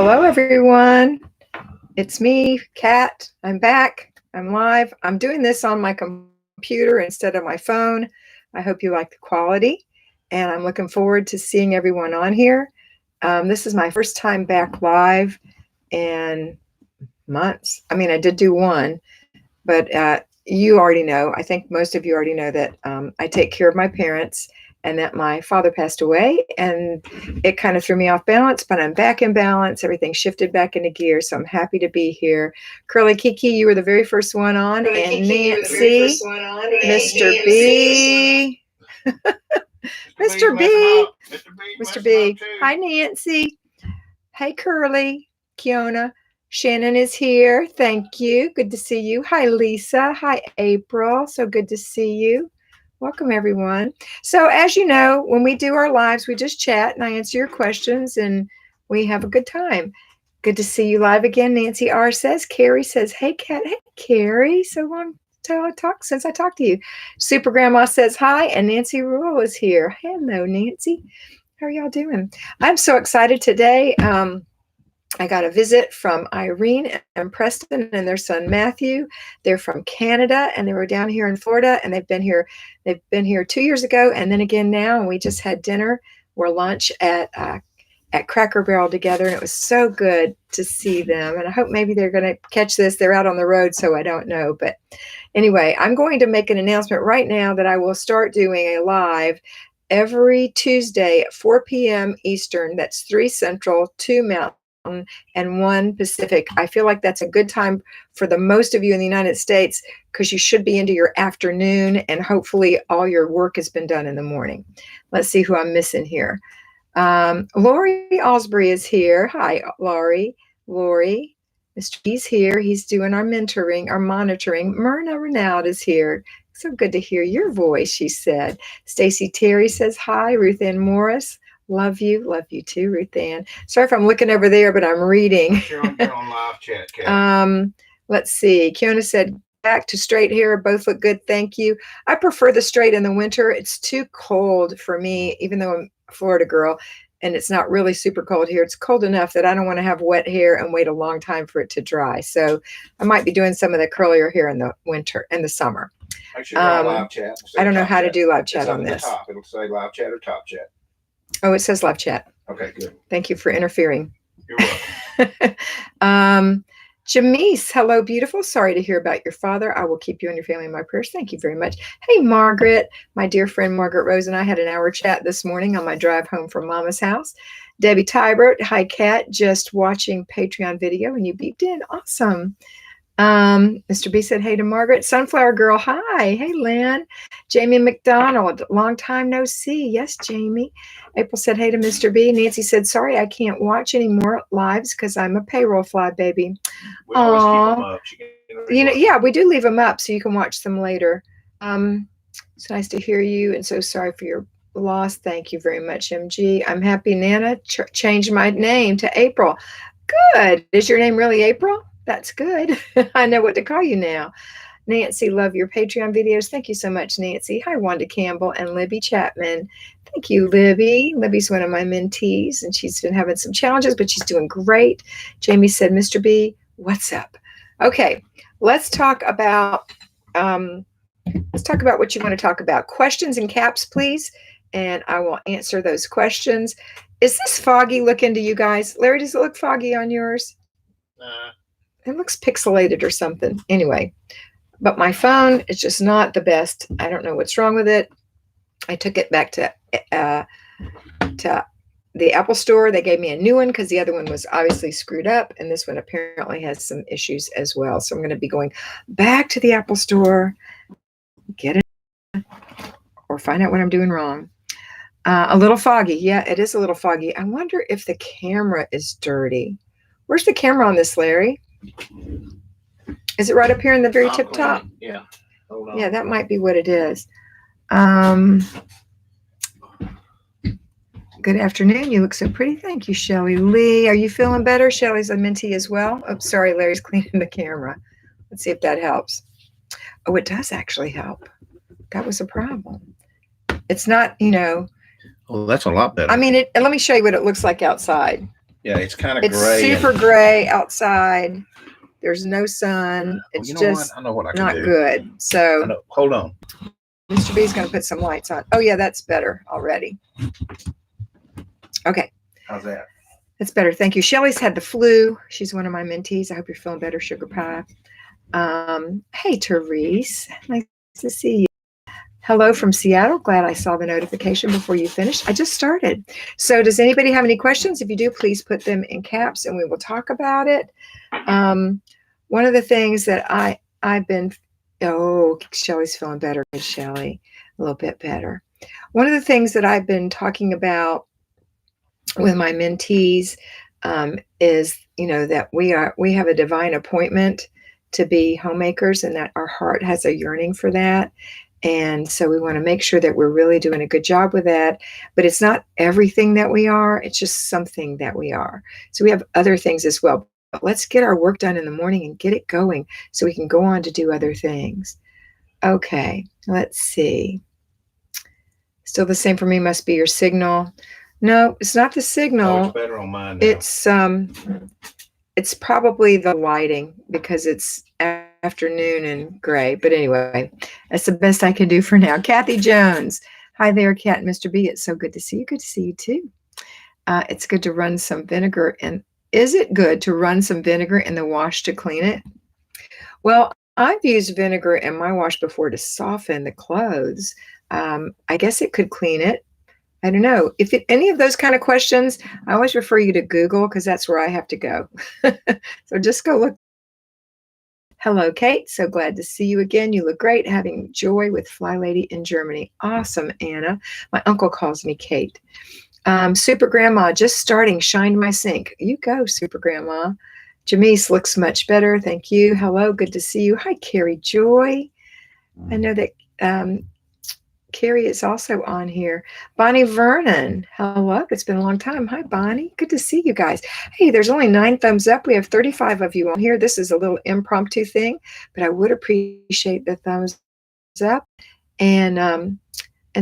Hello, everyone. It's me, Kat. I'm back. I'm live. I'm doing this on my computer instead of my phone. I hope you like the quality, and I'm looking forward to seeing everyone on here. This is my first time back live in months. I mean, I did do one, but you already know, I think most of you already know that I take care of my parents and that my father passed away, and it kind of threw me off balance, but I'm back in balance. Everything shifted back into gear, so I'm happy to be here. Curly Kiki, you were the very first one on, and Nancy, Mr. B, Mr. B, Mr. B. Hi, Nancy. Hey, Curly, Kiona. Shannon is here. Thank you. Good to see you. Hi, Lisa. Hi, April. So good to see you. Welcome, everyone. So as you know, when we do our lives, we just chat and I answer your questions and we have a good time. Good to see you live again. Nancy R says. Carrie says, hey, Kat. Hey, Carrie. So long since I talked to you. Super Grandma says hi, and Nancy Rule is here. Hello, Nancy. How are y'all doing? I'm so excited today. I got a visit from Irene and Preston and their son Matthew. They're from Canada and they were down here in Florida, and they've been here 2 years ago and then again now, and we just had dinner or lunch at Cracker Barrel together, and it was so good to see them. And I hope maybe they're going to catch this. They're out on the road, so I don't know. But anyway, I'm going to make an announcement right now that I will start doing a live every Tuesday at 4 p.m. Eastern. That's 3 Central, 2 Mountain, and 1 Pacific. I feel like that's a good time for the most of you in the United States, because you should be into your afternoon and hopefully all your work has been done in the morning. Let's see who I'm missing here. Lori Osbury is here. Hi, Lori. Mr. B's here. He's doing our mentoring, our monitoring. Myrna Renaud is here. So good to hear your voice, she said. Stacy Terry says hi. Ruth Ann Morris. Love you too, Ruth Ann. Sorry if I'm looking over there, but I'm reading. You're on live chat, Kat. Let's see. Kiona said, back to straight hair. Both look good. Thank you. I prefer the straight in the winter. It's too cold for me, even though I'm a Florida girl, and it's not really super cold here. It's cold enough that I don't want to have wet hair and wait a long time for it to dry. So I might be doing some of the curlier hair in the winter and the summer. Make sure you're on live chat. I don't know how to do live chat on this. Top. It'll say live chat or top chat. Oh, it says live chat. Okay, good. Thank you for interfering. You're welcome. Jamise, hello, beautiful. Sorry to hear about your father. I will keep you and your family in my prayers. Thank you very much. Hey, Margaret. My dear friend Margaret Rose and I had an hour chat this morning on my drive home from Mama's house. Debbie Tybert, hi, Kat. Just watching Patreon video and you beeped in. Awesome. Mr. B said hey to Margaret. Sunflower Girl, hi. Hey, Lynn. Jamie McDonald, long time no see. Yes, Jamie. April said hey to Mr. B. Nancy said, sorry, I can't watch any more lives because I'm a payroll fly baby. We always keep them up. You know, yeah, we do leave them up so you can watch them later. It's nice to hear you, and so sorry for your loss. Thank you very much, MG. I'm happy Nana changed my name to April. Good. Is your name really April? That's good. I know what to call you now. Nancy, love your Patreon videos. Thank you so much, Nancy. Hi, Wanda Campbell and Libby Chapman. Thank you, Libby. Libby's one of my mentees, and she's been having some challenges, but she's doing great. Jamie said, Mr. B, what's up? Okay, let's talk about what you want to talk about. Questions in caps, please, and I will answer those questions. Is this foggy looking to you guys? Larry, does it look foggy on yours? It looks pixelated or something. Anyway, but my phone is just not the best. I don't know what's wrong with it. I took it back to the Apple store. They gave me a new one because the other one was obviously screwed up, and this one apparently has some issues as well. So I'm going to be going back to the Apple store, get it, or find out what I'm doing wrong. A little foggy. Yeah, it is a little foggy. I wonder if the camera is dirty. Where's the camera on this, Larry? Is it right up here in the very tip top? Yeah. Hold on. Yeah, that might be what it is. Good afternoon. You look so pretty. Thank you, Shelly Lee. Are you feeling better? Shelly's a mentee as well. Oh, sorry, Larry's cleaning the camera. Let's see if that helps. Oh, it does actually help. That was a problem. It's not, you know. Oh, that's a lot better. I mean, let me show you what it looks like outside. Yeah, it's kind of It's gray. super gray outside. There's no sun. It's you know just what? I know what I can not do. good. So I know. Hold on. Mr. B's going to put some lights on. Oh, yeah, that's better already. Okay. How's that? That's better. Thank you. Shelly's had the flu. She's one of my mentees. I hope you're feeling better, Sugar Pie. Hey, Therese. Nice to see you. Hello from Seattle. Glad I saw the notification before you finished. I just started. So does anybody have any questions? If you do, please put them in caps and we will talk about it. One of the things that I've been, oh, Shelly's feeling better. Shelly, a little bit better. One of the things that I've been talking about with my mentees is, that we have a divine appointment to be homemakers and that our heart has a yearning for that. And so we want to make sure that we're really doing a good job with that. But it's not everything that we are. It's just something that we are. So we have other things as well. But let's get our work done in the morning and get it going so we can go on to do other things. Okay, let's see. Still the same for me, must be your signal. No, it's not the signal. Oh, it's better on mine now. It's probably the lighting because it's afternoon and gray. But anyway, that's the best I can do for now. Kathy Jones. Hi there, Kat and Mr. B. It's so good to see you. Good to see you too. It's good to run some vinegar. And is it good to run some vinegar in the wash to clean it? Well, I've used vinegar in my wash before to soften the clothes. I guess it could clean it. I don't know. If any of those kind of questions, I always refer you to Google because that's where I have to go. So just go look. Hello, Kate. So glad to see you again. You look great. Having joy with Flylady in Germany. Awesome, Anna. My uncle calls me Kate. Super Grandma, just starting. Shined my sink. You go, Super Grandma. Jamise looks much better. Thank you. Hello. Good to see you. Hi, Carrie Joy. I know that Carrie is also on here. Bonnie Vernon. Hello. It's been a long time. Hi, Bonnie. Good to see you guys. Hey, there's only 9 thumbs up. We have 35 of you on here. This is a little impromptu thing, but I would appreciate the thumbs up. And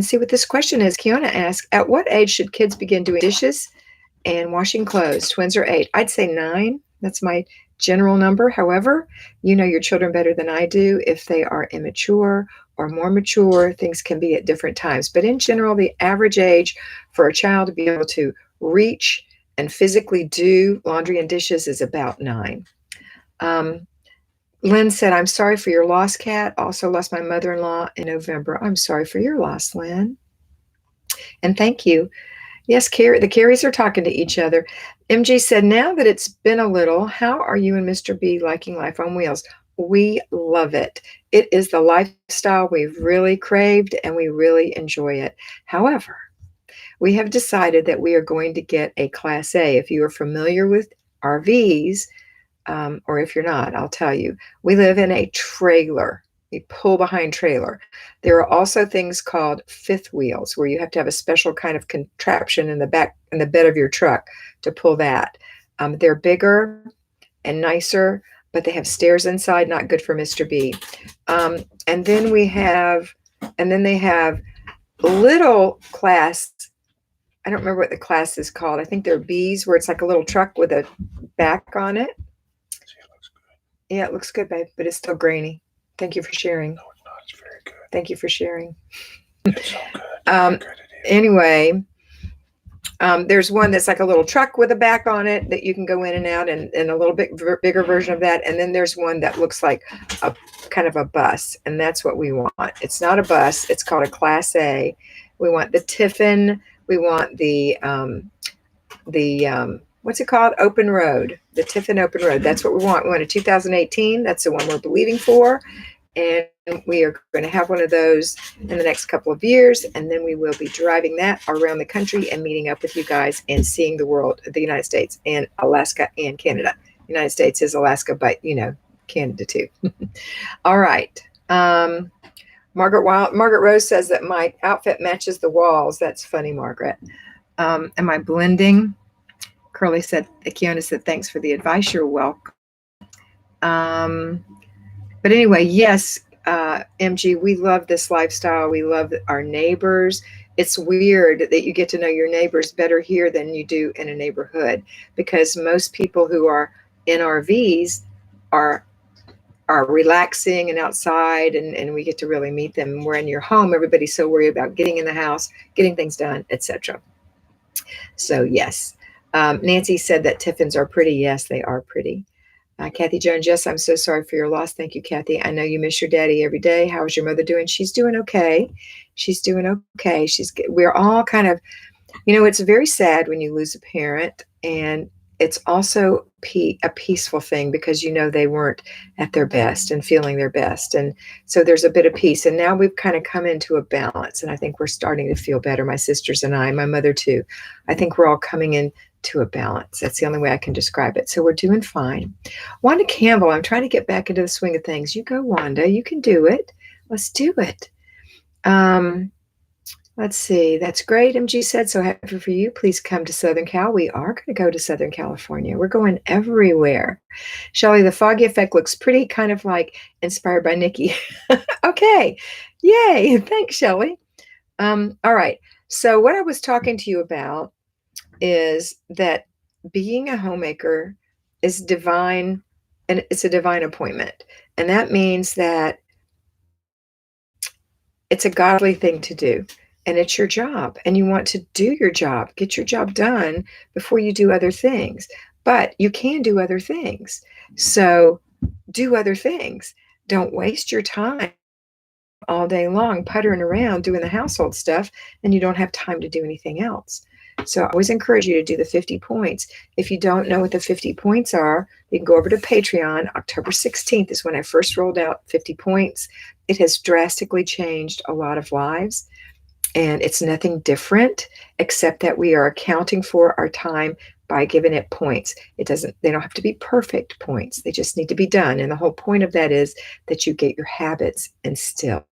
see what this question is. Kiona asks, at what age should kids begin doing dishes and washing clothes? Twins are 8. I'd say 9. That's my general number. However, you know your children better than I do. If they are immature or more mature, things can be at different times. But in general, the average age for a child to be able to reach and physically do laundry and dishes is about 9. Lynn said, I'm sorry for your loss, Kat. Also lost my mother-in-law in November. I'm sorry for your loss, Lynn. And thank you. Yes, the Carries are talking to each other. MG said, now that it's been a little, how are you and Mr. B liking life on wheels? We love it. It is the lifestyle we've really craved and we really enjoy it. However, we have decided that we are going to get a Class A. If you are familiar with RVs, or if you're not, I'll tell you, we live in a trailer. We pull behind trailer. There are also things called fifth wheels where you have to have a special kind of contraption in the back, in the bed of your truck to pull that. They're bigger and nicer, but they have stairs inside, not good for Mr. B. And then they have little class. I don't remember what the class is called. I think they're B's, where it's like a little truck with a back on it. Yeah, it looks good, babe, but it's still grainy. Thank you for sharing. No, it's not. It's very good. Thank you for sharing. It's so good. Very good it is. Anyway, there's one that's like a little truck with a back on it that you can go in and out, and a little bit bigger version of that. And then there's one that looks like a kind of a bus, and that's what we want. It's not a bus. It's called a Class A. We want the Tiffin. We want the what's it called? Open Road, the Tiffin Open Road. That's what we want. We want a 2018. That's the one we're believing for. And we are going to have one of those in the next couple of years. And then we will be driving that around the country and meeting up with you guys and seeing the world, the United States and Alaska and Canada. United States is Alaska, but Canada too. All right. Margaret Rose says that my outfit matches the walls. That's funny, Margaret. Am I blending? Curly said, Kiona said, thanks for the advice. You're welcome. But anyway, yes, MG, we love this lifestyle. We love our neighbors. it's weird that you get to know your neighbors better here than you do in a neighborhood, because most people who are in RVs are relaxing and outside, and we get to really meet them. We're in your home, everybody's so worried about getting in the house, getting things done, etc. So yes. Nancy said that Tiffins are pretty. Yes, they are pretty. Kathy Jones, yes, I'm so sorry for your loss. Thank you, Kathy. I know you miss your daddy every day. How is your mother doing? She's doing okay. She's doing okay. We're all kind of, it's very sad when you lose a parent, and it's also a peaceful thing because they weren't at their best and feeling their best. And so there's a bit of peace. And now we've kind of come into a balance, and I think we're starting to feel better. My sisters and I, my mother too. I think we're all coming into a balance. That's the only way I can describe it. So we're doing fine. Wanda Campbell, I'm trying to get back into the swing of things. You go, Wanda. You can do it. Let's do it. Let's see. That's great. MG said, so happy for you. Please come to Southern Cal. We are going to go to Southern California. We're going everywhere. Shelley, the foggy effect looks pretty, kind of like inspired by Nikki. Okay. Yay. Thanks, Shelley. All right. So what I was talking to you about is that being a homemaker is divine, and it's a divine appointment. And that means that it's a godly thing to do. And it's your job, and you want to do your job, get your job done before you do other things. But you can do other things. So do other things. Don't waste your time all day long puttering around doing the household stuff, and you don't have time to do anything else. So I always encourage you to do the 50 points. If you don't know what the 50 points are, you can go over to Patreon. October 16th is when I first rolled out 50 points. It has drastically changed a lot of lives. And it's nothing different except that we are accounting for our time by giving it points. They don't have to be perfect points. They just need to be done. And the whole point of that is that you get your habits instilled.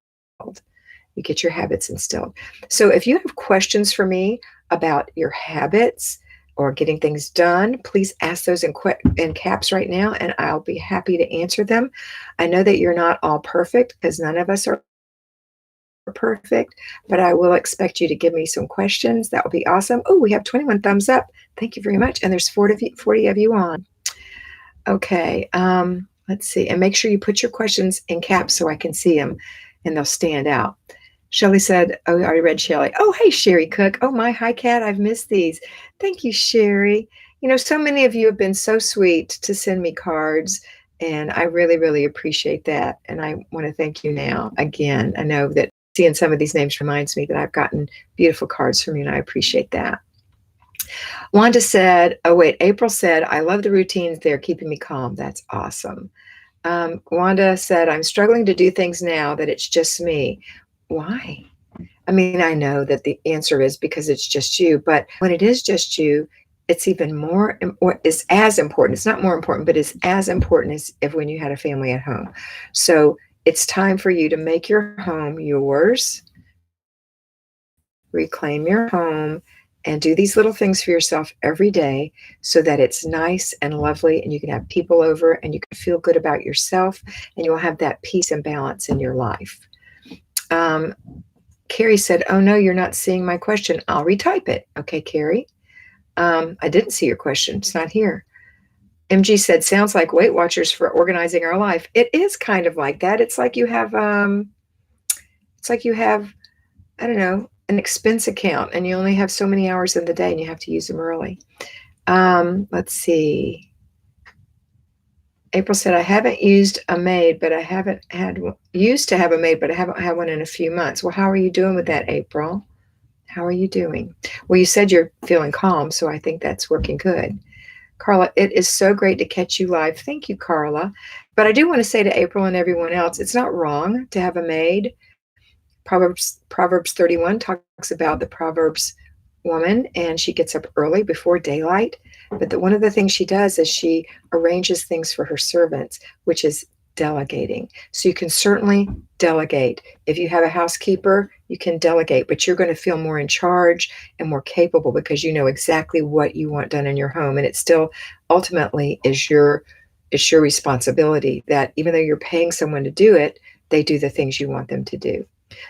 You get your habits instilled. So if you have questions for me about your habits or getting things done, please ask those in caps right now, and I'll be happy to answer them. I know that you're not all perfect, because none of us are perfect, but I will expect you to give me some questions. That will be awesome. Oh, we have 21 thumbs up. Thank you very much. And there's 40 of you on. Okay. Let's see. And make sure you put your questions in caps so I can see them and they'll stand out. Shelley said, oh, I already read Shelley. Oh, hey, Sherry Cook. Oh, my, hi, Kat. I've missed these. Thank you, Sherry. So many of you have been so sweet to send me cards, and I really, really appreciate that. And I want to thank you now again. I know that seeing some of these names reminds me that I've gotten beautiful cards from you, and I appreciate that. Wanda said, April said, I love the routines. They're keeping me calm. That's awesome. Wanda said, I'm struggling to do things now that it's just me. Why? I mean, I know that the answer is because it's just you, but when it is just you, it's even more, or is as important. It's not more important, but it's as important as if when you had a family at home. So it's time for you to make your home yours, reclaim your home, and do these little things for yourself every day so that it's nice and lovely, and you can have people over and you can feel good about yourself, and you'll have that peace and balance in your life. Carrie said, oh no, you're not seeing my question. I'll retype it. Okay, Carrie. I didn't see your question. It's not here. MG said, sounds like Weight Watchers for organizing our life. It is kind of like that. It's like you have, I don't know, an expense account, and you only have so many hours in the day and you have to use them early. Let's see. April said, I haven't used a maid, but I haven't had, used to have a maid, but I haven't had one in a few months. Well, how are you doing with that, April? How are you doing? Well, you said you're feeling calm, so I think that's working good. Carla, it is so great to catch you live. Thank you, Carla. But I do want to say to April and everyone else, it's not wrong to have a maid. Proverbs 31 talks about the Proverbs woman, and she gets up early before daylight. But one of the things she does is she arranges things for her servants, which is delegating. So you can certainly delegate. If you have a housekeeper, you can delegate, but you're going to feel more in charge and more capable because you know exactly what you want done in your home. And it still ultimately is your responsibility that even though you're paying someone to do it, they do the things you want them to do.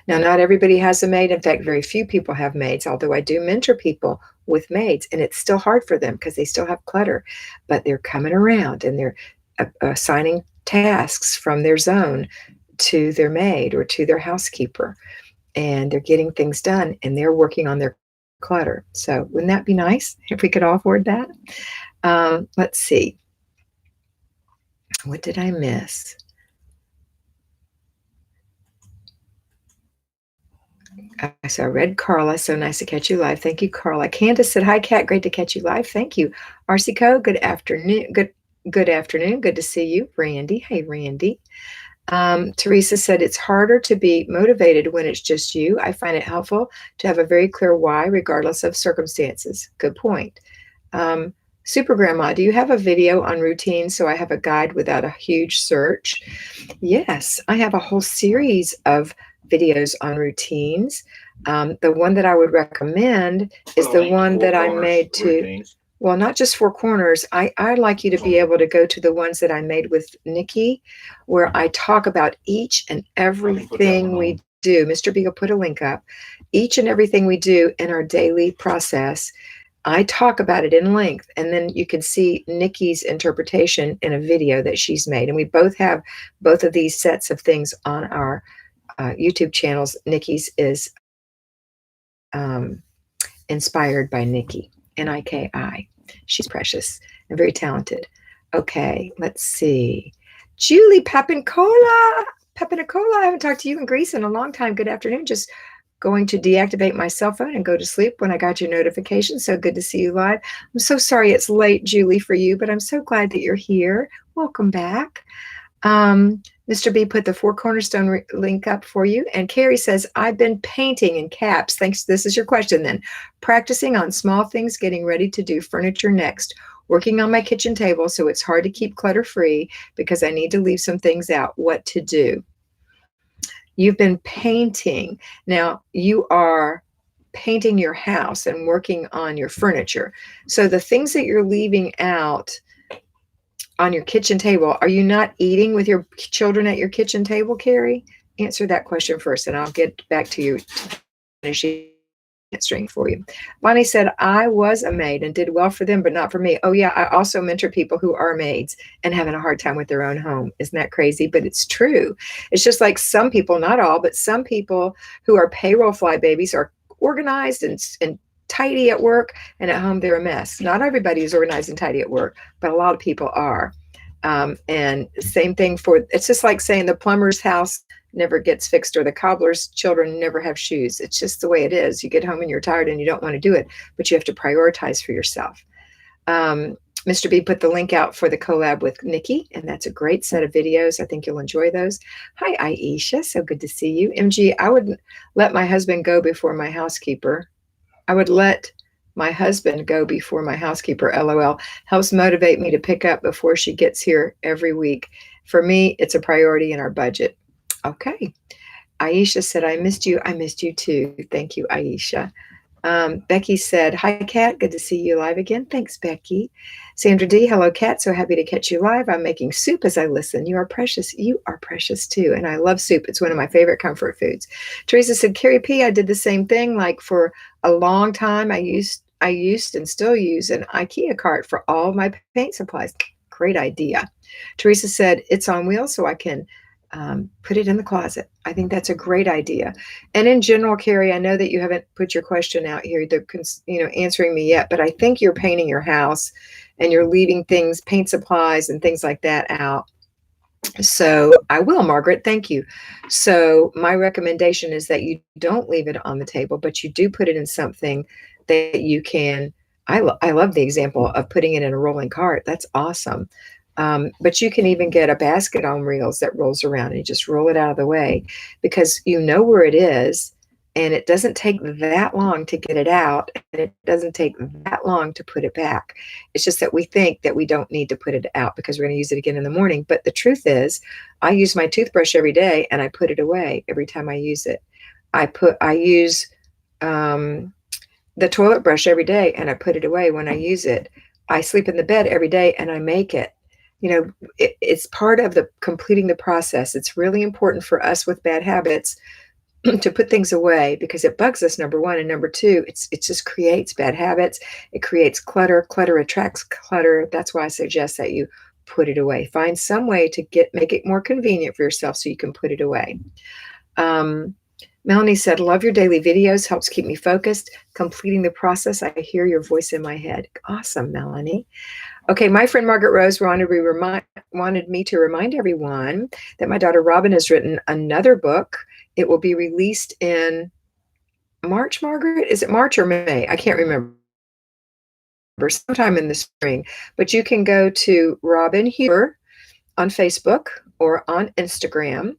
Now, not everybody has a maid. In fact, very few people have maids, although I do mentor people with maids, and it's still hard for them because they still have clutter, but they're coming around and they're assigning tasks from their zone to their maid or to their housekeeper, and they're getting things done and they're working on their clutter. So wouldn't that be nice if we could all afford that? Let's see. What did I miss? I saw Red Carla. So nice to catch you live. Thank you, Carla. Candace said, "Hi, Kat. Great to catch you live." Thank you. RCco, good afternoon. Good afternoon. Good to see you. Randy. Hey, Randy. Teresa said, "It's harder to be motivated when it's just you. I find it helpful to have a very clear why, regardless of circumstances." Good point. Super Grandma, do you have a video on routines so I have a guide without a huge search? Yes, I have a whole series of videos on routines. The one that I would recommend is the one that I made to, well, not just Four Corners. I'd like you to be able to go to the ones that I made with Nikki, where I talk about each and everything we do. Mr. B will put a link up. Each and everything we do in our daily process. I talk about it in length, and then you can see Nikki's interpretation in a video that she's made. And we both have both of these sets of things on our YouTube channels. Nikki's is inspired by Nikki, Niki. She's precious and very talented. Okay, let's see. Julie Papinicola. I haven't talked to you in Greece in a long time. Good afternoon. Just going to deactivate my cell phone and go to sleep when I got your notification. So good to see you live. I'm so sorry it's late, Julie, for you, but I'm so glad that you're here. Welcome back. Mr. B put the Four Cornerstone link up for you. And Carrie says, "I've been painting in caps." Thanks. This is your question then. "Practicing on small things, getting ready to do furniture next. Working on my kitchen table, so it's hard to keep clutter free because I need to leave some things out. What to do?" You've been painting. Now you are painting your house and working on your furniture. So the things that you're leaving out on your kitchen table, are you not eating with your children at your kitchen table, Carrie? Answer that question first, and I'll get back to you to finish answering for you. Bonnie said, "I was a maid and did well for them, but not for me." Oh yeah, I also mentor people who are maids and having a hard time with their own home. Isn't that crazy? But it's true. It's just like some people, not all, but some people who are payroll fly babies are organized and tidy at work, and at home they're a mess. Not everybody is organized and tidy at work, but a lot of people are. And same thing for, it's just like saying the plumber's house never gets fixed or the cobbler's children never have shoes. It's just the way it is. You get home and you're tired and you don't want to do it, but you have to prioritize for yourself. Mr. B put the link out for the collab with Nikki, and that's a great set of videos. I think you'll enjoy those. Hi, Aisha. So good to see you. MG, I would let my husband go before my housekeeper. I would let my husband go before my housekeeper, LOL. Helps motivate me to pick up before she gets here every week. For me, it's a priority in our budget. Okay. Aisha said, "I missed you." I missed you too. Thank you, Aisha. Becky said, "Hi, Kat. Good to see you live again." Thanks, Becky. Sandra D, "Hello, Kat. So happy to catch you live. I'm making soup as I listen. You are precious. You are precious too. And I love soup. It's one of my favorite comfort foods." Teresa said, "Carrie P, I did the same thing. Like for a long time, I used and still use an IKEA cart for all my paint supplies." Great idea. Teresa said, "It's on wheels so I can put it in the closet." I think that's a great idea. And in general, Carrie, I know that you haven't put your question out here, answering me yet, but I think you're painting your house and you're leaving things, paint supplies and things like that out. So I will, Margaret. Thank you. So my recommendation is that you don't leave it on the table, but you do put it in something that you can. I love the example of putting it in a rolling cart. That's awesome. But you can even get a basket on reels that rolls around and you just roll it out of the way because you know where it is, and it doesn't take that long to get it out, and it doesn't take that long to put it back. It's just that we think that we don't need to put it out because we're going to use it again in the morning. But the truth is, I use my toothbrush every day and I put it away every time I use it. I use the toilet brush every day and I put it away when I use it. I sleep in the bed every day and I make it. It's part of the completing the process. It's really important for us with bad habits to put things away because it bugs us, number one. And number two, it just creates bad habits. It creates clutter. Clutter attracts clutter. That's why I suggest that you put it away. Find some way to make it more convenient for yourself so you can put it away. Melanie said, love your daily videos, helps keep me focused. Completing the process, I hear your voice in my head. Awesome, Melanie. Okay, my friend Margaret Rose wanted me to remind everyone that my daughter Robin has written another book. It will be released in March, Margaret? Is it March or May? I can't remember. Sometime in the spring. But you can go to Robin Huber on Facebook or on Instagram.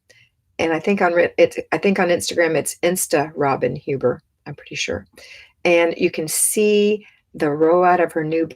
And I think on Instagram it's Insta Robin Huber. I'm pretty sure. And you can see the rollout of her new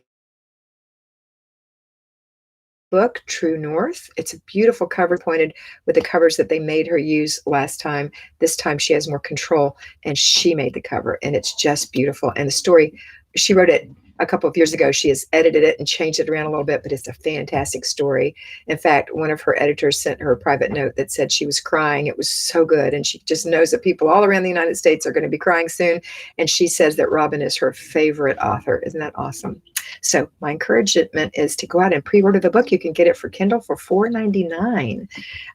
book, True North. It's a beautiful cover, pointed with the covers that they made her use last time. This time she has more control, and she made the cover, and it's just beautiful. And the story, she wrote it a couple of years ago. She has edited it and changed it around a little bit, but it's a fantastic story. In fact, one of her editors sent her a private note that said she was crying. It was so good. And she just knows that people all around the United States are going to be crying soon. And she says that Robin is her favorite author. Isn't that awesome? So my encouragement is to go out and pre-order the book. You can get it for Kindle for $4.99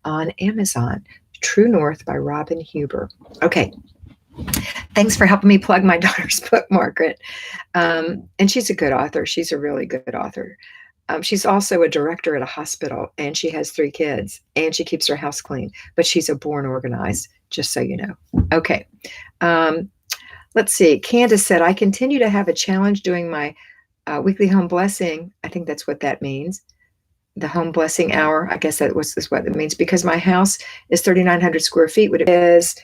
on Amazon. True North by Robin Huber. Okay. Thanks for helping me plug my daughter's book, Margaret. And she's a good author. She's a really good author. She's also a director at a hospital, and she has 3 kids, and she keeps her house clean. But she's a born organized, just so you know. Okay. Let's see. Candace said, I continue to have a challenge doing my weekly home blessing. I think that's what that means. The home blessing hour. I guess is what it means, because my house is 3,900 square feet. What it is,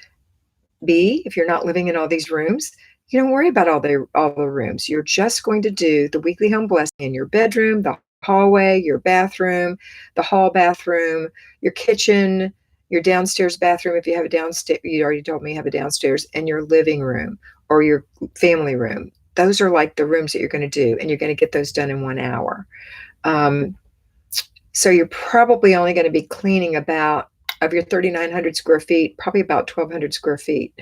if you're not living in all these rooms, you don't worry about all the rooms. You're just going to do the weekly home blessing in your bedroom, the hallway, your bathroom, the hall bathroom, your kitchen, your downstairs bathroom. If you have a downstairs, you already told me you have a downstairs, and your living room or your family room. Those are like the rooms that you're going to do, and you're going to get those done in 1 hour. So you're probably only going to be cleaning about, of your 3,900 square feet, probably about 1,200 square feet.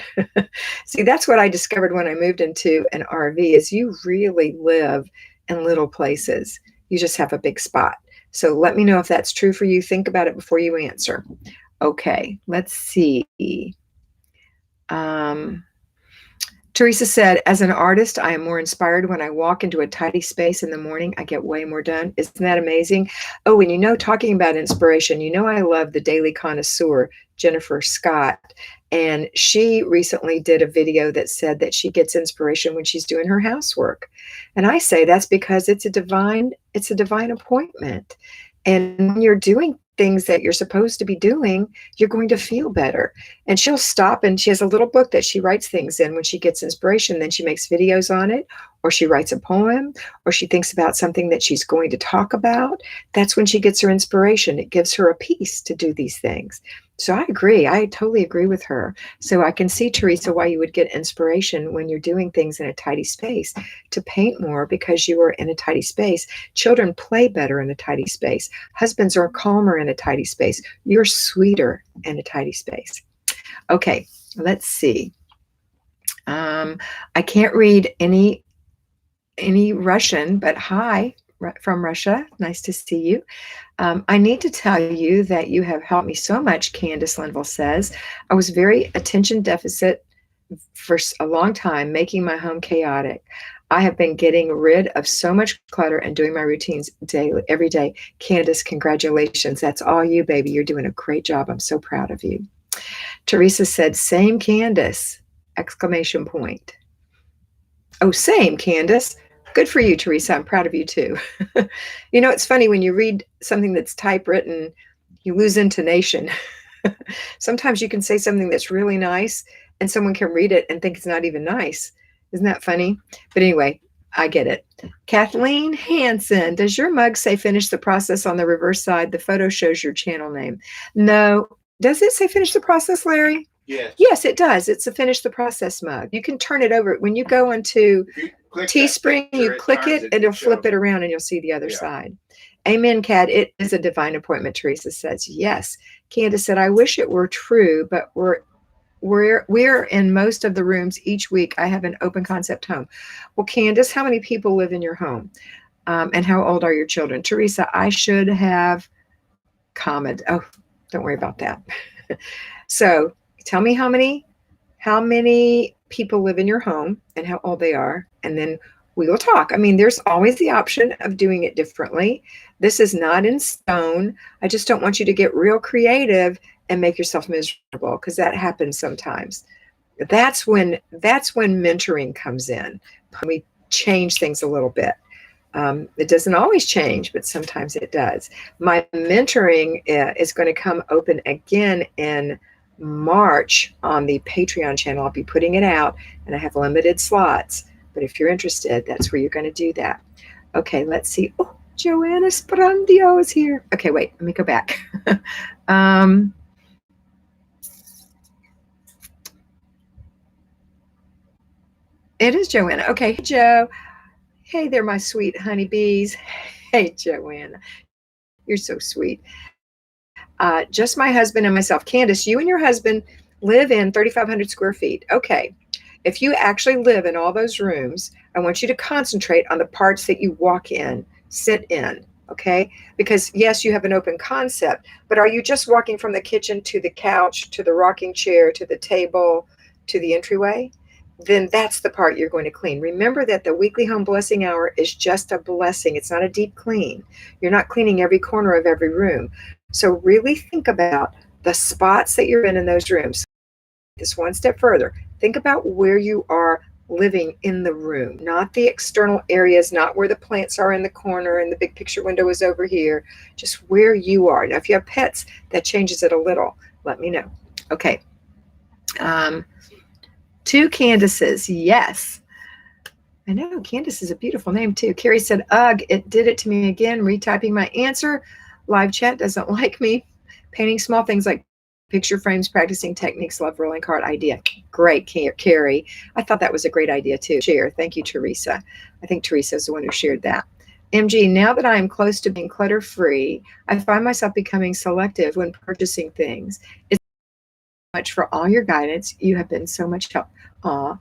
See, that's what I discovered when I moved into an RV, is you really live in little places. You just have a big spot. So let me know if that's true for you. Think about it before you answer. Okay, let's see. Teresa said, as an artist, I am more inspired when I walk into a tidy space in the morning. I get way more done. Isn't that amazing? Oh, and talking about inspiration, I love the Daily Connoisseur, Jennifer Scott. And she recently did a video that said that she gets inspiration when she's doing her housework. And I say that's because it's a divine appointment. And when you're doing things that you're supposed to be doing, you're going to feel better. And she'll stop, and she has a little book that she writes things in when she gets inspiration. Then she makes videos on it, or she writes a poem, or she thinks about something that she's going to talk about. That's when she gets her inspiration. It gives her a peace to do these things. So I agree. I totally agree with her. So I can see, Teresa, why you would get inspiration when you're doing things in a tidy space, to paint more because you are in a tidy space. Children play better in a tidy space. Husbands are calmer in a tidy space. You're sweeter in a tidy space. Okay, let's see. I can't read any Russian, but hi from Russia. Nice to see you. I need to tell you that you have helped me so much, Candace Linville says. I was very attention deficit for a long time, making my home chaotic. I have been getting rid of so much clutter and doing my routines every day. Candace, congratulations. That's all you, baby. You're doing a great job. I'm so proud of you. Teresa said, same, Candace, exclamation point. Oh, same, Candace. Good for you, Teresa. I'm proud of you too. It's funny when you read something that's typewritten, you lose intonation. Sometimes you can say something that's really nice and someone can read it and think it's not even nice. Isn't that funny? But anyway, I get it. Kathleen Hansen, does your mug say finish the process on the reverse side? The photo shows your channel name. No. Does it say finish the process, Larry? Yes. Yes, it does. It's a finish the process mug. You can turn it over. When you go into Teespring, you click it and it'll flip it around and you'll see the other side. Amen, Kat. It is a divine appointment, Teresa says. Yes. Candace said, I wish it were true, but we're in most of the rooms each week. I have an open concept home. Well, Candace, how many people live in your home? And how old are your children? Teresa, I should have commented. Oh, don't worry about that. So tell me how many people live in your home and how old they are, and then we will talk. I mean, there's always the option of doing it differently. This is not in stone. I just don't want you to get real creative and make yourself miserable, because that happens sometimes. That's when mentoring comes in. We change things a little bit. It doesn't always change, but sometimes it does. My mentoring is going to come open again in March on the Patreon channel. I'll be putting it out, and I have limited slots. But if you're interested, that's where you're going to do that. Okay, let's see. Oh, Joanna Sprandio is here. Okay, wait, let me go back. It is Joanna. Okay, Joe. Hey there, my sweet honeybees. Hey, Joanna. You're so sweet. Just my husband and myself. Candace, you and your husband live in 3,500 square feet. Okay. If you actually live in all those rooms, I want you to concentrate on the parts that you walk in, sit in, okay? Because yes, you have an open concept, but are you just walking from the kitchen to the couch, to the rocking chair, to the table, to the entryway? Then that's the part you're going to clean. Remember that the weekly home blessing hour is just a blessing. It's not a deep clean. You're not cleaning every corner of every room. So really think about the spots that you're in those rooms. This one step further. Think about where you are living in the room, not the external areas, not where the plants are in the corner and the big picture window is over here, just where you are. Now, if you have pets, that changes it a little. Let me know. Okay. 2 Candaces. Yes. I know. Candace is a beautiful name, too. Carrie said, ugh, it did it to me again, retyping my answer. Live chat doesn't like me. Painting small things like picture frames, practicing techniques, love rolling card idea. Great, Carrie. I thought that was a great idea too. Share. Thank you, Teresa. I think Teresa is the one who shared that. MG, now that I am close to being clutter free, I find myself becoming selective when purchasing things. It's much for all your guidance. You have been so much help. Aw,